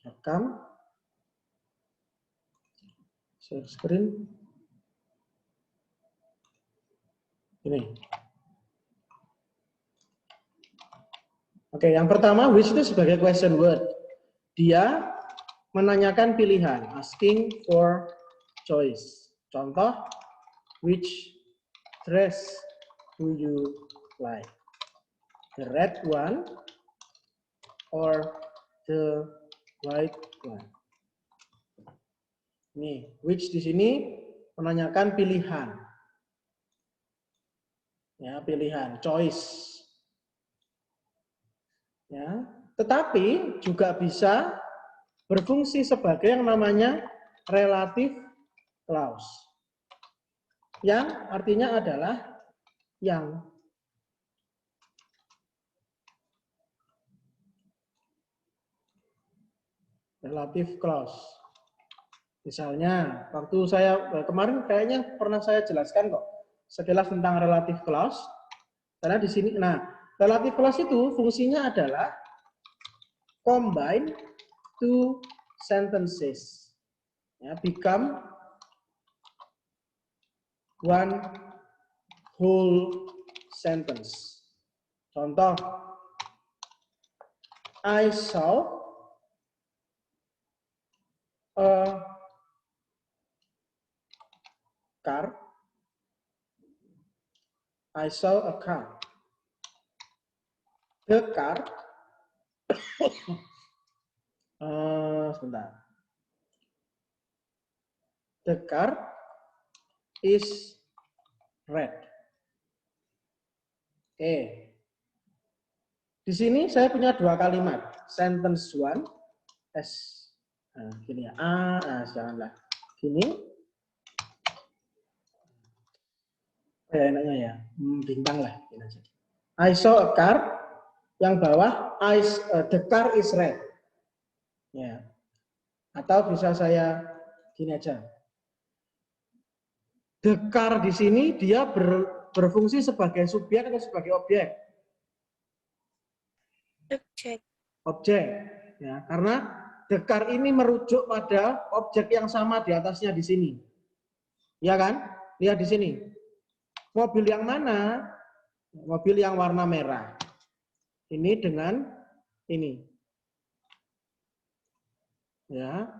Rekam. Share screen. Ini. Oke, yang pertama which itu sebagai question word. Dia menanyakan pilihan, asking for choice. Contoh, which dress do you like? The red one or the white one? Nih, which di sini menanyakan pilihan. Ya, pilihan, choice. Ya, tetapi juga bisa berfungsi sebagai yang namanya relative clause. Yang artinya adalah yang. Relative clause. Misalnya, waktu saya kemarin kayaknya pernah saya jelaskan kok sekilas tentang relative clause. Karena di sini, nah, relative clause itu fungsinya adalah combine two sentences, ya, become one whole sentence. Contoh, I saw a car. I saw a car. The car. Sebentar. The car is red. Oke. Di sini saya punya dua kalimat. Sentence one. Gini ya. Janganlah. Gini. Ya enaknya ya. Bintang lah. Gini aja. I saw a car. Yang bawah, the car is red. Ya. Atau bisa saya gini aja. The car di sini dia berfungsi sebagai subjek atau sebagai objek? Objek. Objek. Ya, karena the car ini merujuk pada objek yang sama di atasnya di sini. Ya kan? Lihat di sini. Mobil yang mana? Mobil yang warna merah. Ini dengan ini. Ya.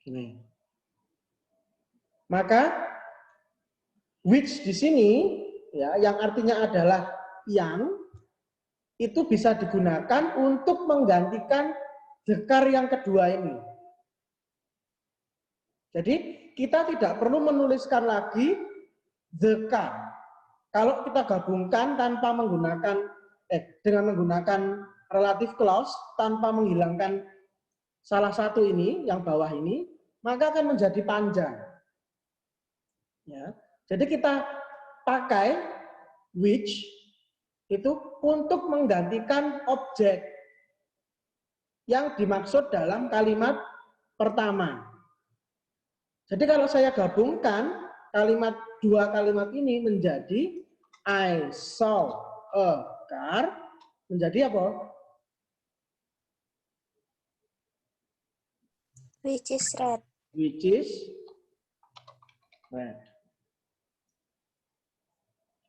Gini. Maka which di sini ya yang artinya adalah yang itu bisa digunakan untuk menggantikan the car yang kedua ini. Jadi kita tidak perlu menuliskan lagi the car. Kalau kita gabungkan tanpa menggunakan dengan menggunakan relative clause tanpa menghilangkan salah satu ini yang bawah ini, maka akan menjadi panjang. Ya. Jadi kita pakai which itu untuk menggantikan objek yang dimaksud dalam kalimat pertama. Jadi kalau saya gabungkan dua kalimat ini menjadi I saw a car, menjadi apa? Which is red. Which is red.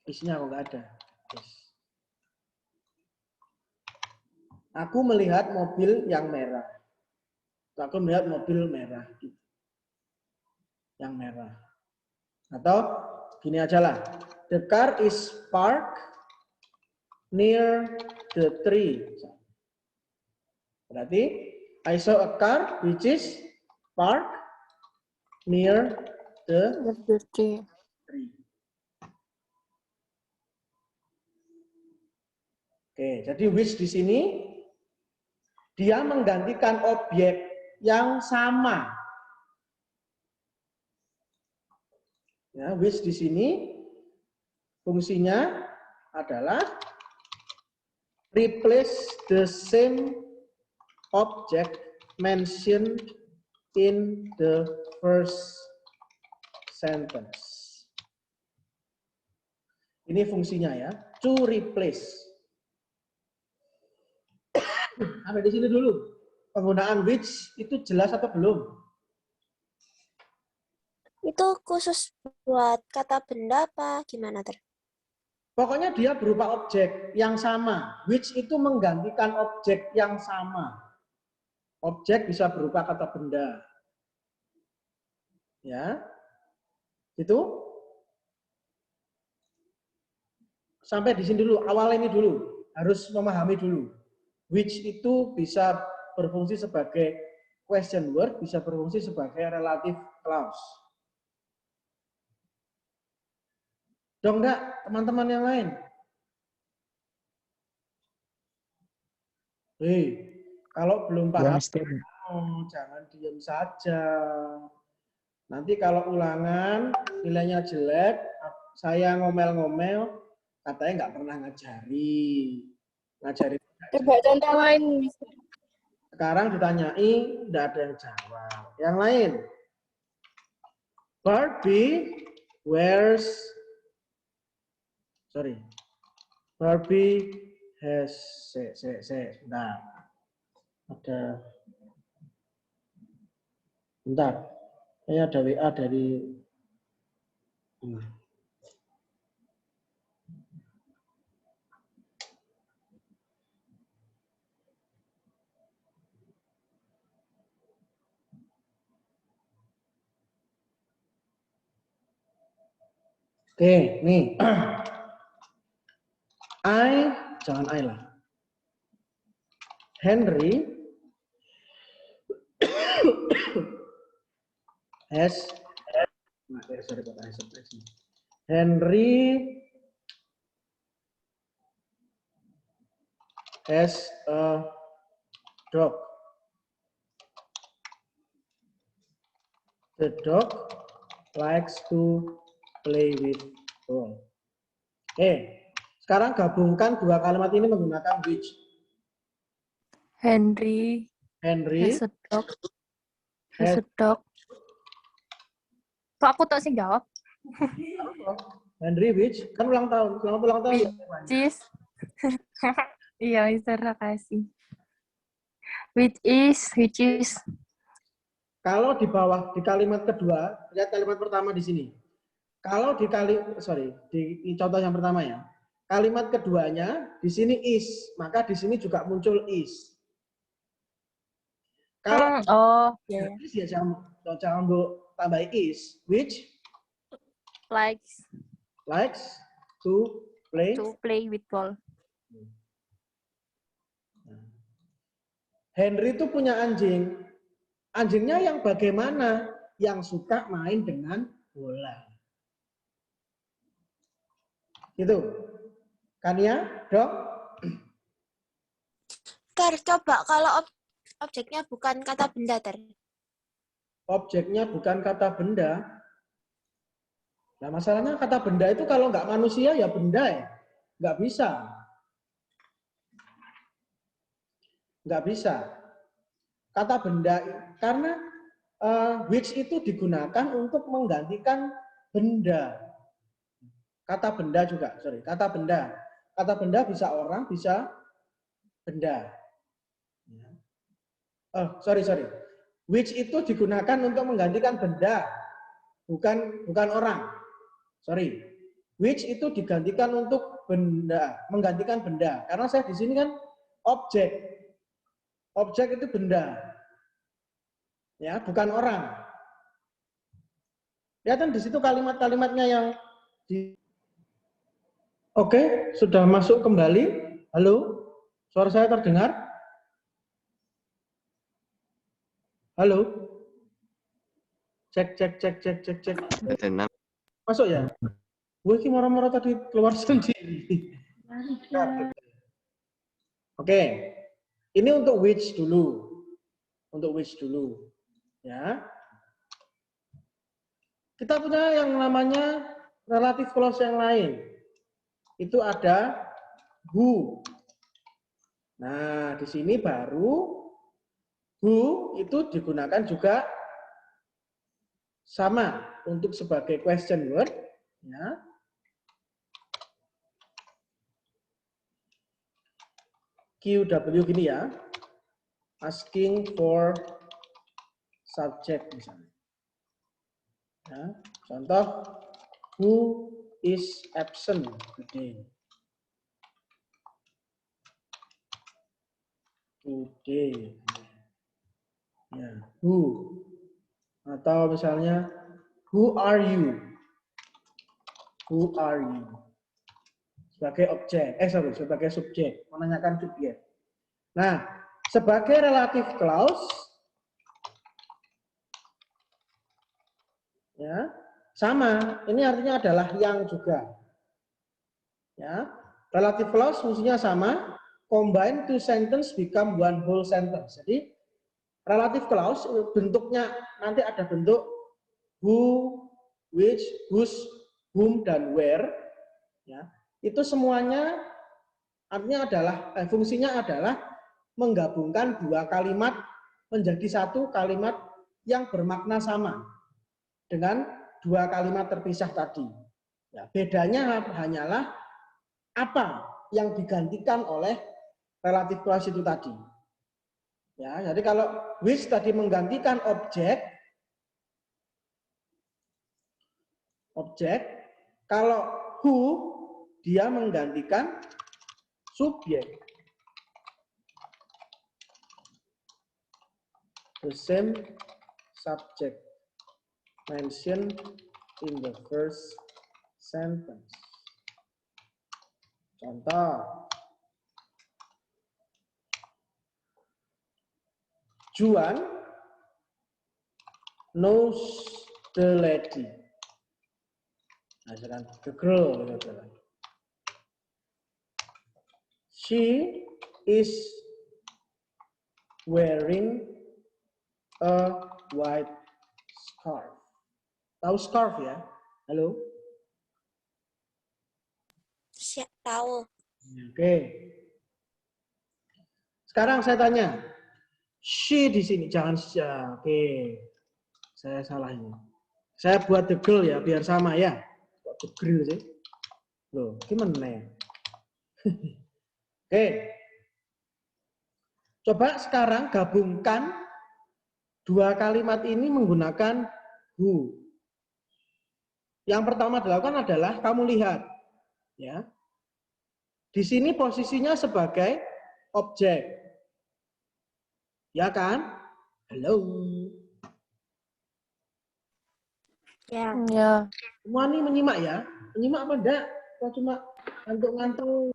Isinya kok nggak ada. Aku melihat mobil yang merah. Aku melihat mobil merah. Yang merah. Atau gini aja lah. The car is parked near the tree. Berarti I saw a car which is parked near the tree. Oke, jadi which di sini dia menggantikan objek yang sama. Ya, which di sini fungsinya adalah replace the same object mentioned in the first sentence. Ini fungsinya ya, to replace. Sampai di sini dulu. penggunaan which itu jelas atau belum? Itu khusus buat kata benda apa gimana, Ter? Pokoknya dia berupa objek yang sama. Which itu menggantikan objek yang sama. Objek bisa berupa kata benda. Ya. Itu sampai di sini dulu, awal ini dulu. Harus memahami dulu. Which itu bisa berfungsi sebagai question word, bisa berfungsi sebagai relative clause. Dong enggak, teman-teman yang lain? Kalau belum paham, jangan diam saja. Nanti kalau ulangan, nilainya jelek, saya ngomel-ngomel, katanya nggak pernah ngajari. Coba contoh lain. Sekarang ditanyai, nggak ada yang jawab. Yang lain. Barbie has, nah, ada, bentar, ini ada WA dari, oke, nih, jangan I lah. Henry has a dog. The dog likes to play with ball. Sekarang gabungkan dua kalimat ini menggunakan which. Henry has a dog. Kok aku tak sih jawab? Henry which? Kan ulang tahun. Selamat ulang tahun. Which is. Iya, Mister, kasih. Which is. Kalau di bawah di kalimat kedua, lihat kalimat pertama di sini. Kalau di contoh yang pertama ya. Kalimat keduanya di sini is, maka di sini juga muncul is. Kalau is ya jangan tambah is, which likes to play with ball. Henry itu punya anjing. Anjingnya yang bagaimana? Yang suka main dengan bola. Gitu. Kan ya, Dok? Ter, coba kalau objeknya bukan kata benda, Ter. Objeknya bukan kata benda. Nah, masalahnya kata benda itu kalau nggak manusia ya benda ya. Nggak bisa. Nggak bisa. Kata benda, karena which itu digunakan untuk menggantikan benda. Kata benda juga, kata benda. Kata benda bisa orang, bisa benda. Which itu digunakan untuk menggantikan benda, bukan orang. Which itu digantikan untuk benda, menggantikan benda. Karena saya di sini kan objek. Objek itu benda. Ya, bukan orang. Lihat kan di situ kalimat-kalimatnya yang di. Oke, sudah masuk kembali. Halo? Suara saya terdengar? Halo? Cek. Masuk ya? Gue ini marah-marah tadi keluar sendiri. Oke. Ini untuk which dulu. Ya. Kita punya yang namanya relative clause yang lain. Itu ada who. Nah, di sini baru who itu digunakan juga sama untuk sebagai question word. Ya. QW gini ya. asking for subject misalnya. Ya, contoh, who is absent today? Today. Ya, who. Atau misalnya, who are you? Who are you? Sebagai objek, sebagai subjek, menanyakan subjek. Nah, sebagai relative clause, ya, sama. Ini artinya adalah yang juga. Ya, relative clause fungsinya sama. Combine two sentence become one whole sentence. Jadi relative clause bentuknya nanti ada bentuk who, which, whose, whom, dan where. Ya, itu semuanya artinya adalah fungsinya adalah menggabungkan dua kalimat menjadi satu kalimat yang bermakna sama dengan dua kalimat terpisah tadi. Ya, bedanya hanyalah apa yang digantikan oleh relative clause itu tadi. Ya, jadi kalau which tadi menggantikan objek, kalau who dia menggantikan subjek. The same subject mentioned in the first sentence. Contoh, Juan knows the lady. Nah, the girl. She is wearing a white scarf. Tahu scarf ya? Halo? Siap tahu. Oke. Sekarang saya tanya. She di sini jangan oke. Saya salah ini. Saya buat the girl ya biar sama ya. Kok the girl sih? Loh, gimana ya? Oke. Coba sekarang gabungkan dua kalimat ini menggunakan who. Yang pertama dilakukan adalah kamu lihat ya. Di sini posisinya sebagai objek. Ya kan? Halo. Ya. Ya. Semua nih menyimak ya. Menyimak apa enggak? Kok cuma ngantuk-ngantuk?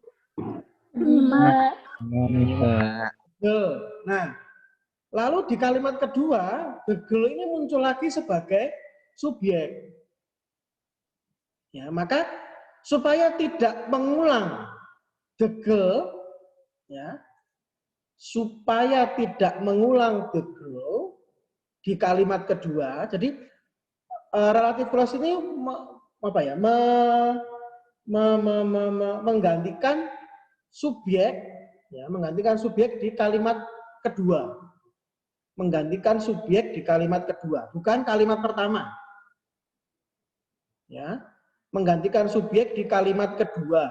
Menyimak. Nah, lalu di kalimat kedua, the girl ini muncul lagi sebagai subjek. Ya, maka supaya tidak mengulang the girl, ya, supaya tidak mengulang the girl di kalimat kedua. Jadi relative clause ini menggantikan subjek, ya, menggantikan subjek di kalimat kedua. Menggantikan subjek di kalimat kedua, bukan kalimat pertama. Ya, menggantikan subjek di kalimat kedua.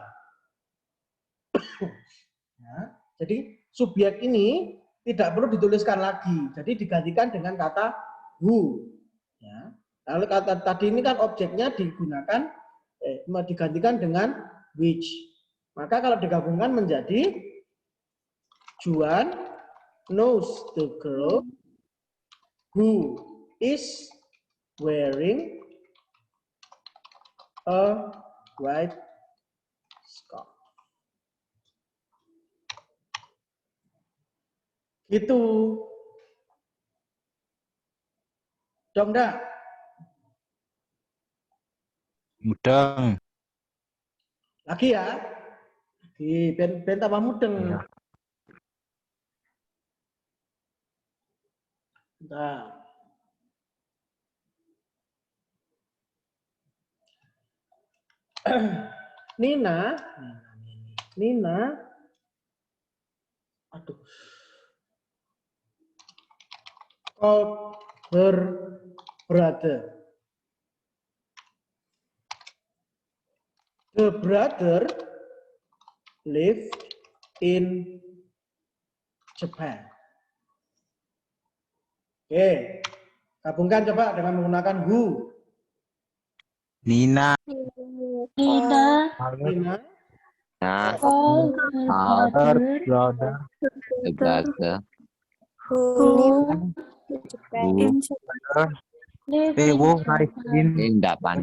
Ya, jadi subjek ini tidak perlu dituliskan lagi, jadi digantikan dengan kata who. Ya. Lalu kata tadi ini kan objeknya digunakan digantikan dengan which. Maka kalau digabungkan menjadi Juan knows the girl who is wearing a white scarf. Gitu. Dong dah. Mudeng. Lagi ya. Lagi ben tambah mudeng. Ya. Nah. Nina, aduh, called her brother. The brother lived in Japan. Oke. Gabungkan coba dengan menggunakan who. Nina. Nina, Nina. Nah, call her Brother, brother brother. the brother Who who live who in live They in walk right Japan. in. in Japan.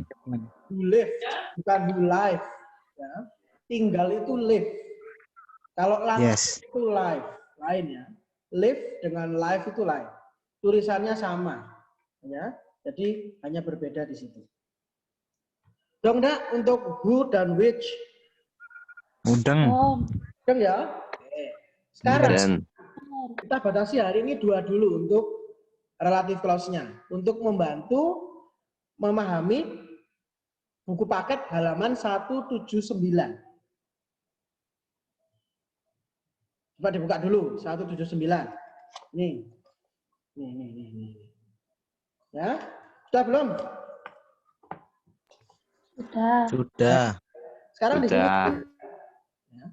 Who live, bukan who live. Ya. Tinggal itu live. Kalau live Yes. itu live, lain ya. Live dengan live itu lain. Tulisannya sama, ya. Jadi hanya berbeda di situ. Dong, Dak, untuk who dan which. Mudeng. Dong ya. Oke. Sekarang Dan kita batasi hari ini 2 dulu untuk relative clause-nya. Untuk membantu memahami buku paket halaman 179. Coba dibuka dulu, 179. Nih. Nih. Ya, sudah belum? Sudah. Sekarang di sini sudah ya,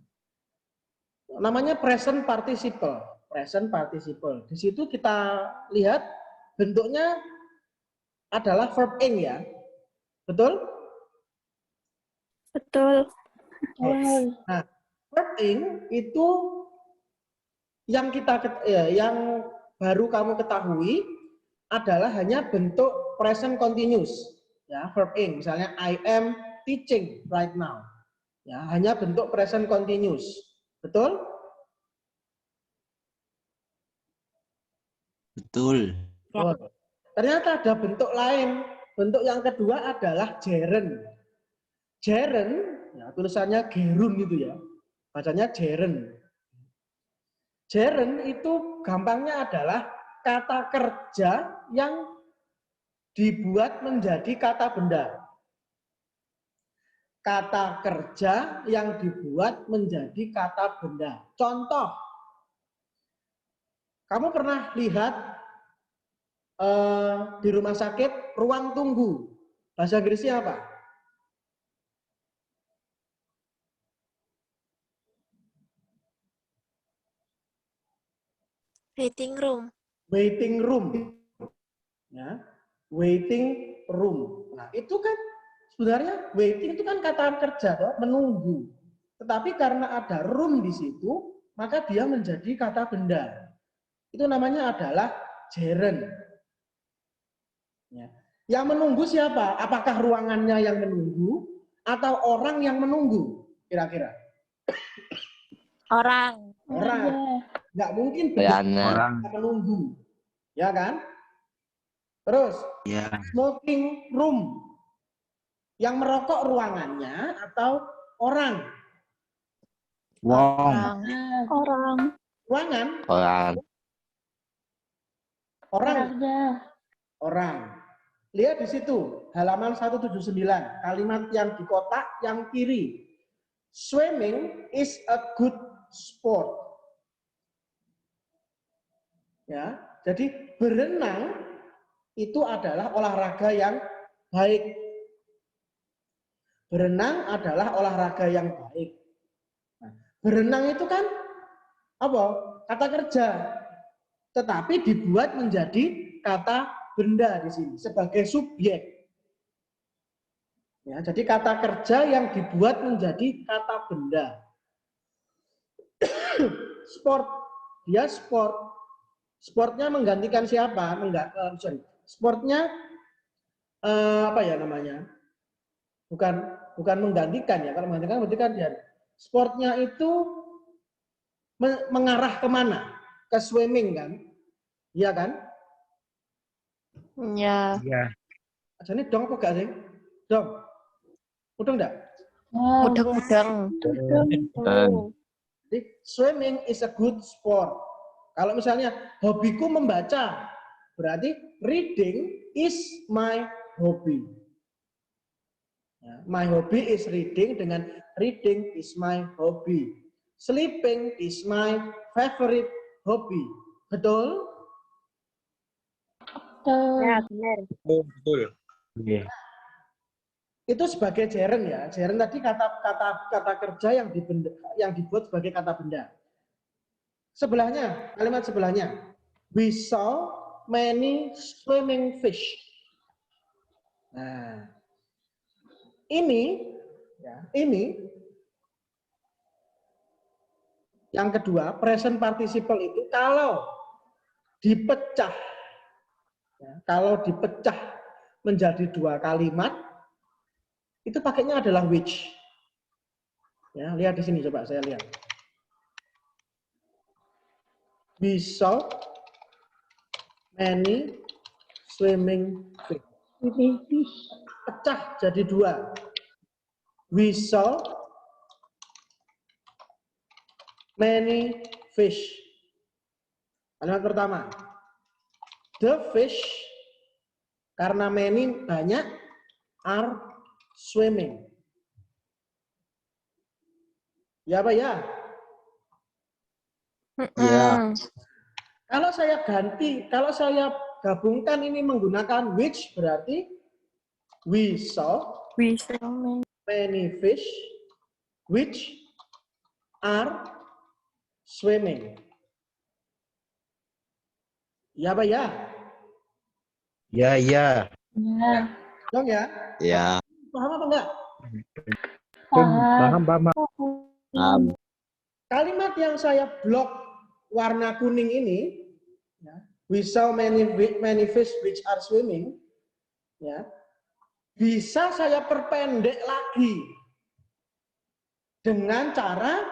namanya present participle. Present participle. Di situ kita lihat bentuknya adalah verb ing ya. Betul? Betul. Nah, verb ing itu yang yang baru kamu ketahui adalah hanya bentuk present continuous. Ya, verb ing. Misalnya I am teaching right now. Ya, hanya bentuk present continuous. Betul? Betul. Oh. Ternyata ada bentuk lain. Bentuk yang kedua adalah gerund. Gerund, ya, tulisannya gerun gitu ya. Bacanya gerund. Gerund itu gampangnya adalah kata kerja yang dibuat menjadi kata benda. Kata kerja yang dibuat menjadi kata benda. Contoh, kamu pernah lihat di rumah sakit ruang tunggu. Bahasa Inggrisnya apa? Waiting room. Waiting room. Ya, waiting room. Nah, itu kan sebenarnya waiting itu kan kata kerja, toh, menunggu. Tetapi karena ada room di situ, maka dia menjadi kata benda. Itu namanya adalah gerund. Ya. Yang menunggu siapa? Apakah ruangannya yang menunggu atau orang yang menunggu? Kira-kira. Orang. Orang. Nggak mungkin Riana Orang. menunggu. Ya kan? Terus, Ya. smoking room. Yang merokok ruangannya atau orang? Wong. Orang. Ruangan? orang Orang. Lihat di situ, halaman 179, kalimat yang di kotak yang kiri. Swimming is a good sport. Ya, jadi berenang itu adalah olahraga yang baik. Berenang adalah olahraga yang baik. Nah, berenang itu kan apa? Kata kerja. Tetapi dibuat menjadi kata benda di sini sebagai subjek. Ya, jadi kata kerja yang dibuat menjadi kata benda. Sport, dia sport. Sportnya menggantikan siapa? Sportnya apa ya namanya? Bukan menggantikan ya. Kalau menggantikan berarti kan dia. Sportnya itu mengarah kemana? Ke swimming kan? Iya kan? Ya. Iya. Jadi dong apa gak sih? Dong. Udah enggak? Mudeng-mudeng. dan Jadi swimming is a good sport. Kalau misalnya hobiku membaca, berarti reading is my hobby. Ya, my hobby is reading dengan reading is my hobby. Sleeping is my favorite hobby. Betul? Ya, benar. Betul. Iya. Itu sebagai gerund ya. Gerund tadi kata kerja yang dibuat sebagai kata benda. Sebelahnya, kalimat sebelahnya. We saw many swimming fish. Nah, ini yang kedua, present participle itu kalau dipecah menjadi dua kalimat, itu pakainya adalah which. Ya, lihat di sini, coba saya lihat. We saw many swimming fish. Pecah jadi dua. We saw many fish. Kalimat pertama. The fish, karena many banyak, are swimming. Ya apa ya? Ya. Kalau saya gabungkan ini menggunakan which, berarti we saw many fish which are swimming. Ya apa ya? Ya. Dong ya? Ya. Paham apa enggak? Paham. Kalimat yang saya blok warna kuning ini, ya, we saw many fish which are swimming, ya, bisa saya perpendek lagi dengan cara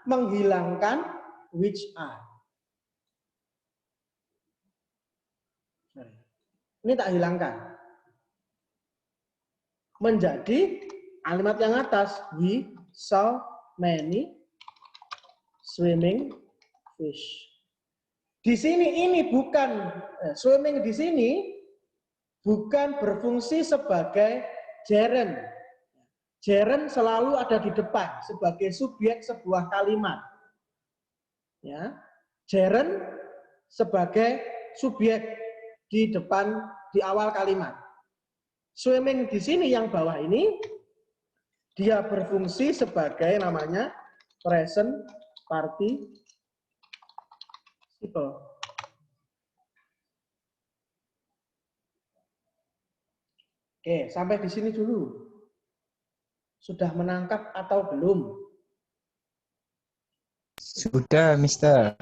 menghilangkan which are. Ini tak hilangkan. Menjadi kalimat yang atas, we saw many swimming fish. Di sini ini bukan swimming di sini bukan berfungsi sebagai gerund. Gerund selalu ada di depan sebagai subjek sebuah kalimat. Ya, gerund sebagai subjek di depan di awal kalimat. Swimming di sini yang bawah ini dia berfungsi sebagai namanya present participle. Oke, sampai di sini dulu. Sudah menangkap atau belum? Sudah, Mister.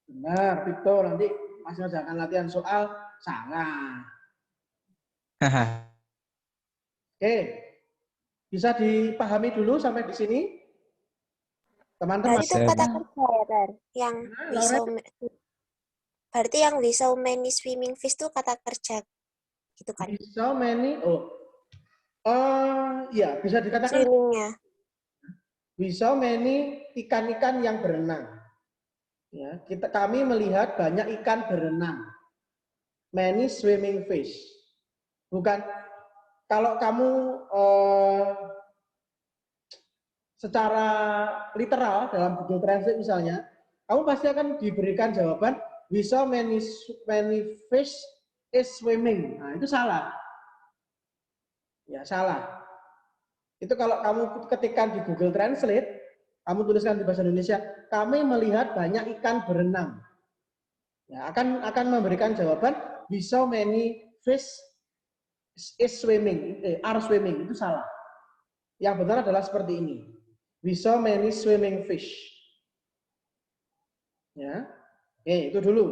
Benar, betul. Nanti Mas akan latihan soal salah. Oke, bisa dipahami dulu sampai di sini, teman-teman. Berarti itu kata kerja ya, Bar? Yang berarti yang we saw many swimming fish itu kata kerja, gitu kan? We saw many, ya bisa dikatakan Swimmingnya. we saw many ikan-ikan yang berenang. Ya, kami melihat banyak ikan berenang. Many swimming fish. Bukan kalau kamu secara literal dalam Google Translate misalnya, kamu pasti akan diberikan jawaban we saw many fish is swimming. Nah, itu salah. Ya, salah. Itu kalau kamu ketikkan di Google Translate, kamu tuliskan di bahasa Indonesia, kami melihat banyak ikan berenang. Ya, akan memberikan jawaban we saw many fish is swimming, are swimming. Itu salah. Yang benar adalah seperti ini. We saw many swimming fish. Ya. Oke, itu dulu.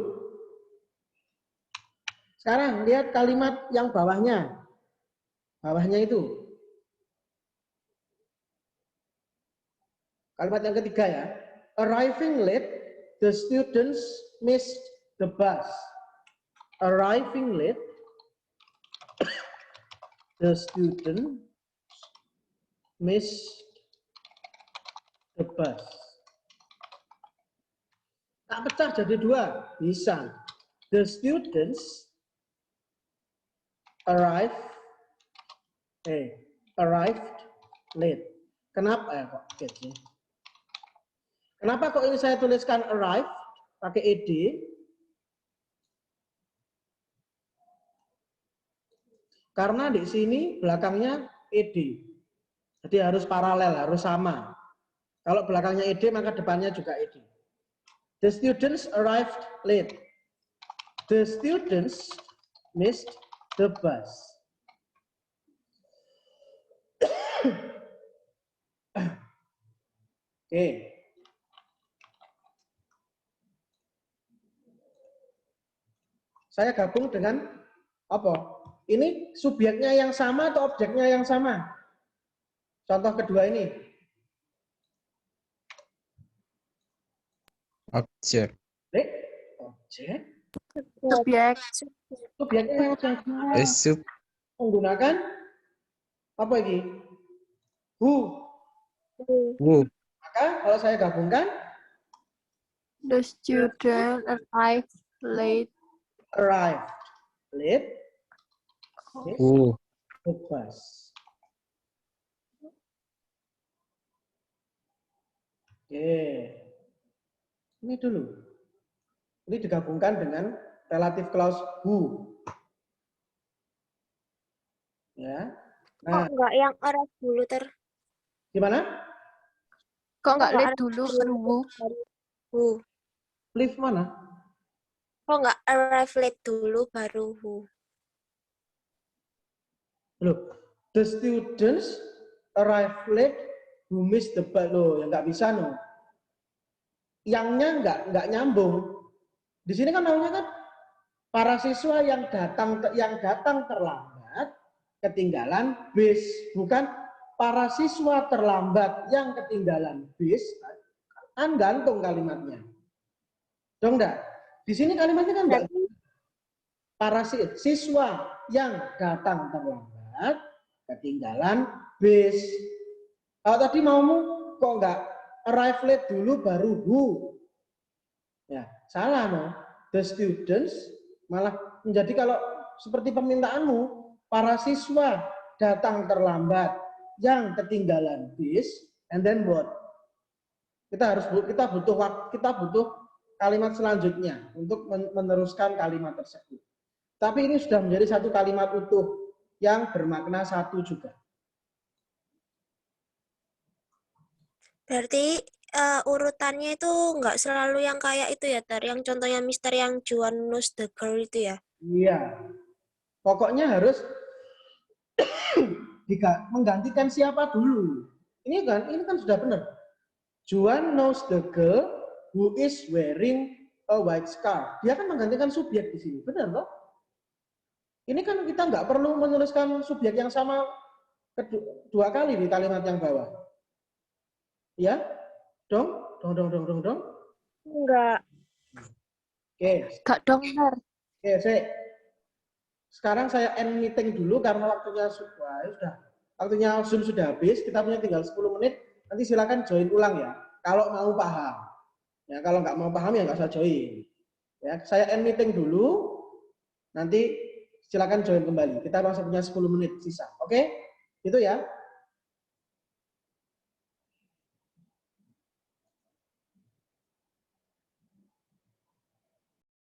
Sekarang lihat kalimat yang bawahnya. Bawahnya itu. Kalimat yang ketiga ya. Arriving late, the students missed the bus. Arriving late, the student missed the bus. Tak pecah jadi dua, bisa. The students arrived late. Kenapa kok gitu? Kenapa kok ini saya tuliskan arrive pakai ed? Karena di sini belakangnya ed. Jadi harus paralel, harus sama. Kalau belakangnya ed maka depannya juga ed. The students arrived late. The students missed the bus. Oke. Saya gabung dengan apa? Ini subjeknya yang sama atau objeknya yang sama? Contoh kedua ini. Objek. Objek. Subjek. Subjeknya yang sama. Sub. Menggunakan apa ini? Who. Who. Maka kalau saya gabungkan, The student arrived late. arrived late. Who. The bus. Oke. Ini dulu. Ini digabungkan dengan relative clause who. Ya. Nah, Kok nggak yang arrive dulu gimana? Kok nggak Kok late dulu baru who? who? Live mana? Kok nggak arrive late dulu baru who? Loh, the students arrive late who missed the bus. Loh, ya nggak bisa no. Yangnya nggak nyambung. Di sini kan namanya kan para siswa yang datang terlambat ketinggalan bis, bukan para siswa terlambat yang ketinggalan bis. Kan gantung kalimatnya. Dong enggak? Di sini kalimatnya kan enggak. Para siswa yang datang terlambat ketinggalan bis. Kalau tadi maumu kok enggak arrive late dulu baru who? Ya, salah no. The students malah menjadi kalau seperti permintaanmu, para siswa datang terlambat yang ketinggalan bis, and then what? Kita butuh kalimat selanjutnya untuk meneruskan kalimat tersebut. Tapi ini sudah menjadi satu kalimat utuh yang bermakna satu juga. Berarti urutannya itu nggak selalu yang kayak itu ya, Tar. Yang contohnya Mister yang Juan knows the girl itu ya? Iya. Pokoknya harus menggantikan siapa dulu. Ini kan sudah benar. Juan knows the girl who is wearing a white scarf. Dia kan menggantikan subjek di sini. Benar loh? Ini kan kita nggak perlu menuliskan subjek yang sama dua kali di kalimat yang bawah. Ya? Dong? Enggak. Oke. Gak dong, Tar. Oke, sekarang saya end meeting dulu karena waktunya sudah. Waktunya Zoom sudah habis, kita punya tinggal 10 menit. Nanti silakan join ulang ya. Kalau mau paham. Ya, kalau nggak mau paham ya nggak usah join. Ya, saya end meeting dulu. Nanti silakan join kembali. Kita masih punya 10 menit sisa. Oke? Itu ya.